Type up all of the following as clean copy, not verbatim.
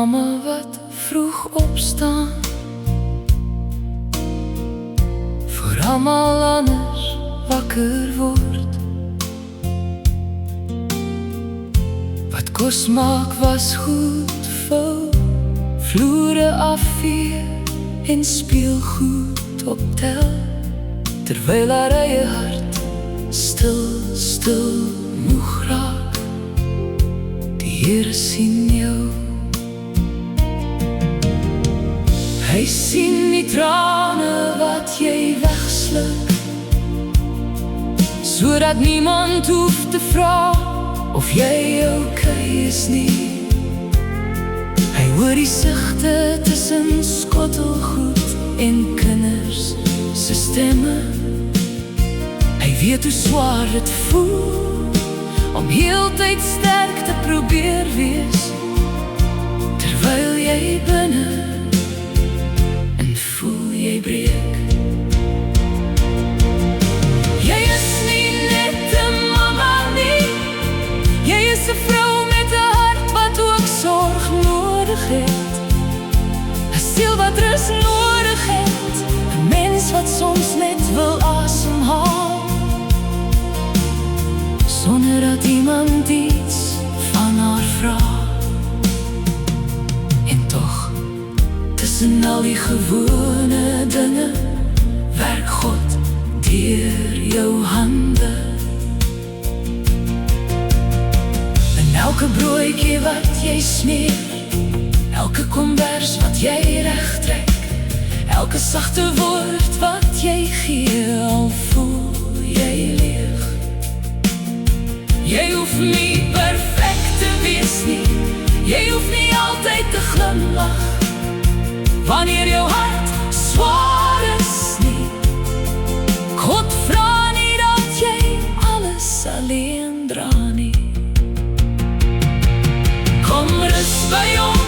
mamma wat vroeg opstaan, voor almal anders wakker word. Wat kos maak was goed vou, vloere afvee en speelgoed optel, terwyl haar eie hart stil moeg raak. Die Here sien jou. Hy sien die trane wat jy wegsluk, sodat niemand hoef te vra of jy okay is nie. Hy hoor die sigte tussen skottelgoed en kinders se stemme. Hy weet hoe swaar dit voel om heeltyd sterk te probeer wees, terwyl jy binne en voel jy breek. Jy is nie net 'n mamma nie, jy is 'n vrou met 'n hart wat ook sorg nodig het, 'n siel wat rus nodig het, 'n mens wat soms net wil asemhaal, sonder dat iemand iets van haar vra. En tog, tussen al die gewone dinge, werk God deur jou hande. En elke broodjie wat jy smeer, elke kombers wat jy regtrek, elke sagte woord wat jy gee, al voel jy leeg. Jy hoef nie perfect te wees nie, jy hoef nie altyd te glimlach wanneer jou hart swaar is nie. God vra nie dat jy alles alleen dra nie. Kom rus by hom,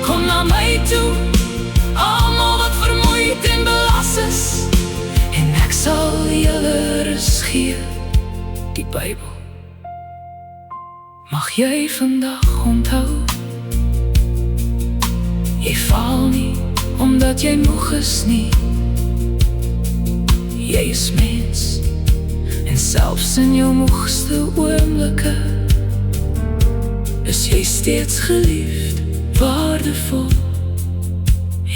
kom na my toe, almal wat vermoeid en belas is, en ek sal julle rus gee. Die Bybel mag jy vandag onthou. Jy val nie omdat jy moeg is nie, jy is mens, en selfs in jou moegste oomblikke is jy steeds geliefd, waardevol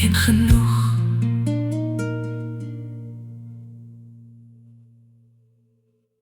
en genoeg.